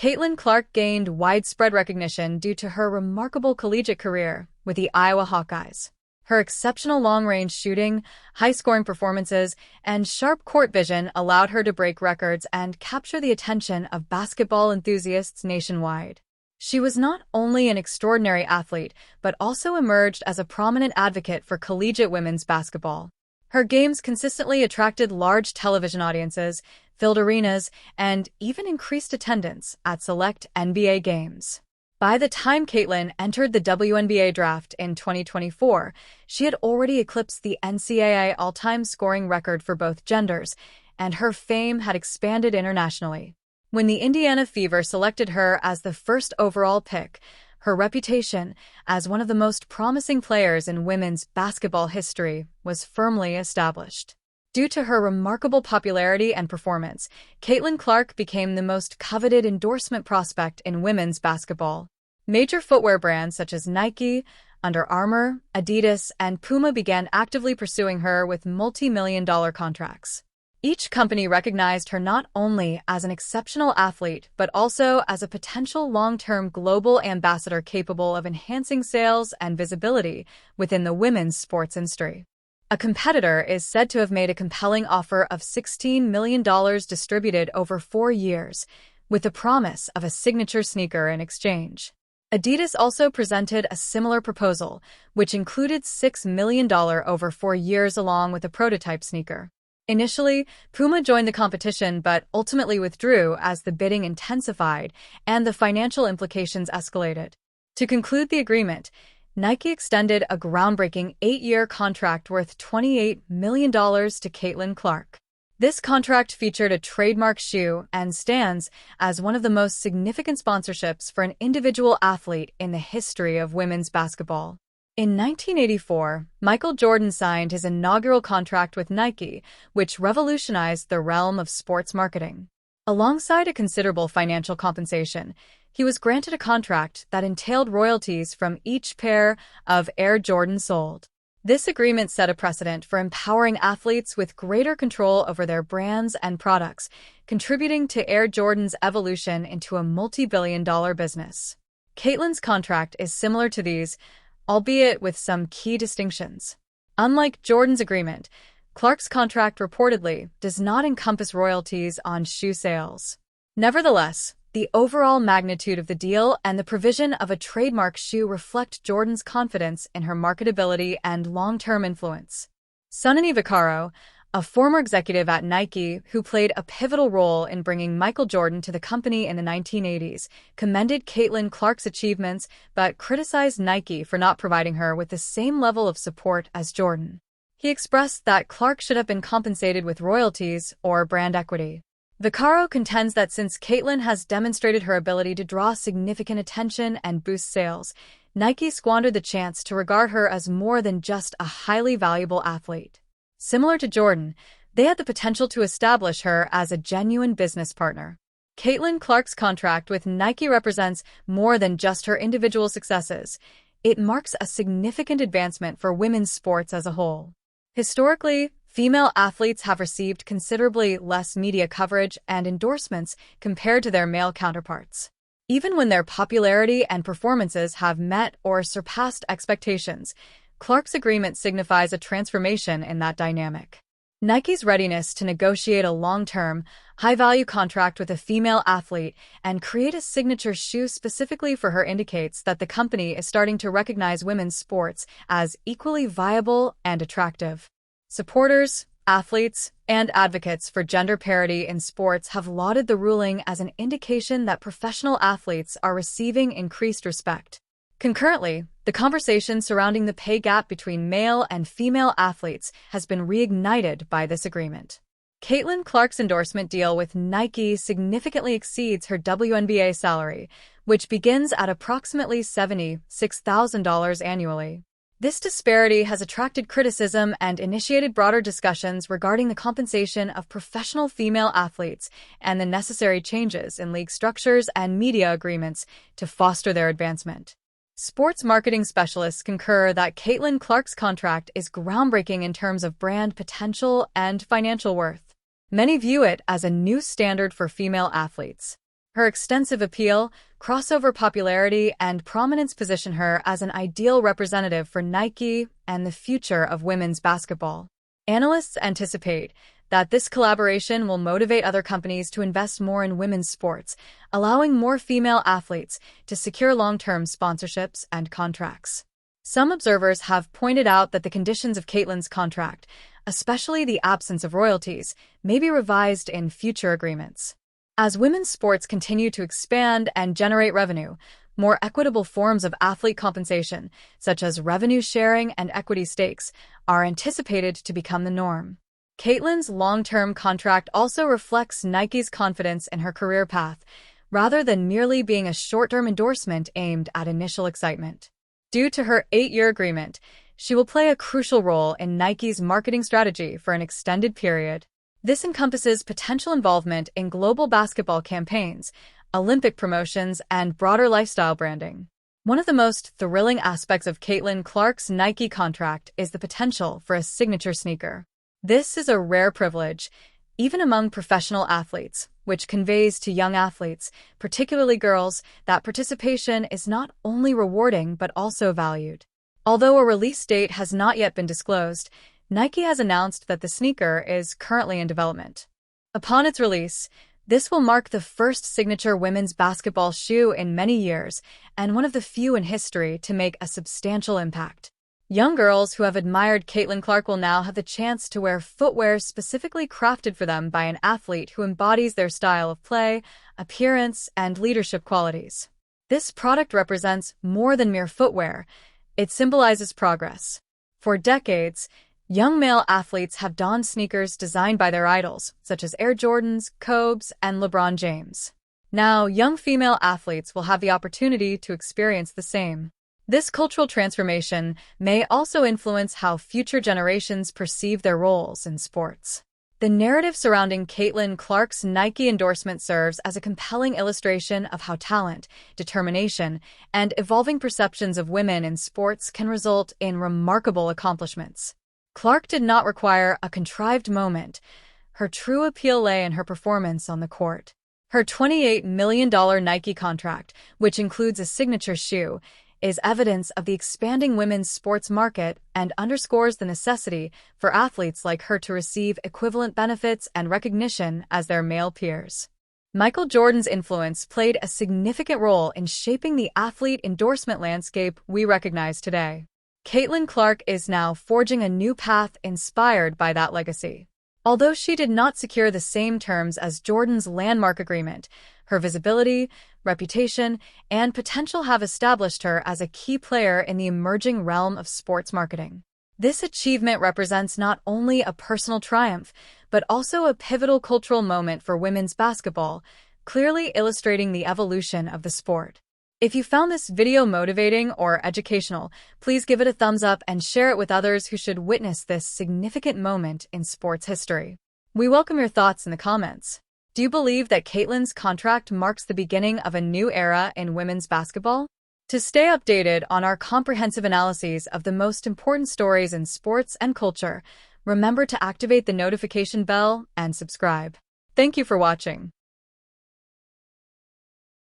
Caitlin Clark gained widespread recognition due to her remarkable collegiate career with the Iowa Hawkeyes. Her exceptional long-range shooting, high-scoring performances, and sharp court vision allowed her to break records and capture the attention of basketball enthusiasts nationwide. She was not only an extraordinary athlete, but also emerged as a prominent advocate for collegiate women's basketball. Her games consistently attracted large television audiences, filled arenas, and even increased attendance at select NBA games. By the time Caitlin entered the WNBA draft in 2024, she had already eclipsed the NCAA all-time scoring record for both genders, and her fame had expanded internationally. When the Indiana Fever selected her as the first overall pick, her reputation as one of the most promising players in women's basketball history was firmly established. Due to her remarkable popularity and performance, Caitlin Clark became the most coveted endorsement prospect in women's basketball. Major footwear brands such as Nike, Under Armour, Adidas, and Puma began actively pursuing her with multi-million-dollar contracts. Each company recognized her not only as an exceptional athlete, but also as a potential long-term global ambassador capable of enhancing sales and visibility within the women's sports industry. A competitor is said to have made a compelling offer of $16 million distributed over 4 years, with the promise of a signature sneaker in exchange. Adidas also presented a similar proposal, which included $6 million over 4 years along with a prototype sneaker. Initially, Puma joined the competition but ultimately withdrew as the bidding intensified and the financial implications escalated. To conclude the agreement, Nike extended a groundbreaking 8-year contract worth $28 million to Caitlin Clark. This contract featured a trademark shoe and stands as one of the most significant sponsorships for an individual athlete in the history of women's basketball. In 1984, Michael Jordan signed his inaugural contract with Nike, which revolutionized the realm of sports marketing. Alongside a considerable financial compensation, he was granted a contract that entailed royalties from each pair of Air Jordan sold. This agreement set a precedent for empowering athletes with greater control over their brands and products, contributing to Air Jordan's evolution into a multi-billion-dollar business. Caitlin's contract is similar to these, albeit with some key distinctions. Unlike Jordan's agreement, Clark's contract reportedly does not encompass royalties on shoe sales. Nevertheless, the overall magnitude of the deal and the provision of a trademark shoe reflect Jordan's confidence in her marketability and long-term influence. Sunny Vaccaro, a former executive at Nike who played a pivotal role in bringing Michael Jordan to the company in the 1980s, commended Caitlin Clark's achievements but criticized Nike for not providing her with the same level of support as Jordan. He expressed that Clark should have been compensated with royalties or brand equity. Vaccaro contends that since Caitlin has demonstrated her ability to draw significant attention and boost sales, Nike squandered the chance to regard her as more than just a highly valuable athlete. Similar to Jordan, they had the potential to establish her as a genuine business partner. Caitlin Clark's contract with Nike represents more than just her individual successes. It marks a significant advancement for women's sports as a whole. Historically, female athletes have received considerably less media coverage and endorsements compared to their male counterparts. Even when their popularity and performances have met or surpassed expectations, Clark's agreement signifies a transformation in that dynamic. Nike's readiness to negotiate a long-term, high-value contract with a female athlete and create a signature shoe specifically for her indicates that the company is starting to recognize women's sports as equally viable and attractive. Supporters, athletes, and advocates for gender parity in sports have lauded the ruling as an indication that professional athletes are receiving increased respect. Concurrently, the conversation surrounding the pay gap between male and female athletes has been reignited by this agreement. Caitlin Clark's endorsement deal with Nike significantly exceeds her WNBA salary, which begins at approximately $76,000 annually. This disparity has attracted criticism and initiated broader discussions regarding the compensation of professional female athletes and the necessary changes in league structures and media agreements to foster their advancement. Sports marketing specialists concur that Caitlin Clark's contract is groundbreaking in terms of brand potential and financial worth. Many view it as a new standard for female athletes. Her extensive appeal, crossover popularity, and prominence position her as an ideal representative for Nike and the future of women's basketball. Analysts anticipate that this collaboration will motivate other companies to invest more in women's sports, allowing more female athletes to secure long-term sponsorships and contracts. Some observers have pointed out that the conditions of Caitlin's contract, especially the absence of royalties, may be revised in future agreements. As women's sports continue to expand and generate revenue, more equitable forms of athlete compensation, such as revenue sharing and equity stakes, are anticipated to become the norm. Caitlin's long-term contract also reflects Nike's confidence in her career path, rather than merely being a short-term endorsement aimed at initial excitement. Due to her 8-year agreement, she will play a crucial role in Nike's marketing strategy for an extended period. This encompasses potential involvement in global basketball campaigns, Olympic promotions, and broader lifestyle branding. One of the most thrilling aspects of Caitlin Clark's Nike contract is the potential for a signature sneaker. This is a rare privilege, even among professional athletes, which conveys to young athletes, particularly girls, that participation is not only rewarding but also valued. Although a release date has not yet been disclosed, Nike has announced that the sneaker is currently in development. Upon its release, this will mark the first signature women's basketball shoe in many years and one of the few in history to make a substantial impact. Young girls who have admired Caitlin Clark will now have the chance to wear footwear specifically crafted for them by an athlete who embodies their style of play, appearance, and leadership qualities. This product represents more than mere footwear. It symbolizes progress. For decades, young male athletes have donned sneakers designed by their idols, such as Air Jordans, Kobe's, and LeBron James. Now, young female athletes will have the opportunity to experience the same. This cultural transformation may also influence how future generations perceive their roles in sports. The narrative surrounding Caitlin Clark's Nike endorsement serves as a compelling illustration of how talent, determination, and evolving perceptions of women in sports can result in remarkable accomplishments. Clark did not require a contrived moment. Her true appeal lay in her performance on the court. Her $28 million Nike contract, which includes a signature shoe, is evidence of the expanding women's sports market and underscores the necessity for athletes like her to receive equivalent benefits and recognition as their male peers. Michael Jordan's influence played a significant role in shaping the athlete endorsement landscape we recognize today. Caitlin Clark is now forging a new path inspired by that legacy. Although she did not secure the same terms as Jordan's landmark agreement, her visibility, reputation, and potential have established her as a key player in the emerging realm of sports marketing. This achievement represents not only a personal triumph, but also a pivotal cultural moment for women's basketball, clearly illustrating the evolution of the sport. If you found this video motivating or educational, please give it a thumbs up and share it with others who should witness this significant moment in sports history. We welcome your thoughts in the comments. Do you believe that Caitlin's contract marks the beginning of a new era in women's basketball? To stay updated on our comprehensive analyses of the most important stories in sports and culture, remember to activate the notification bell and subscribe. Thank you for watching.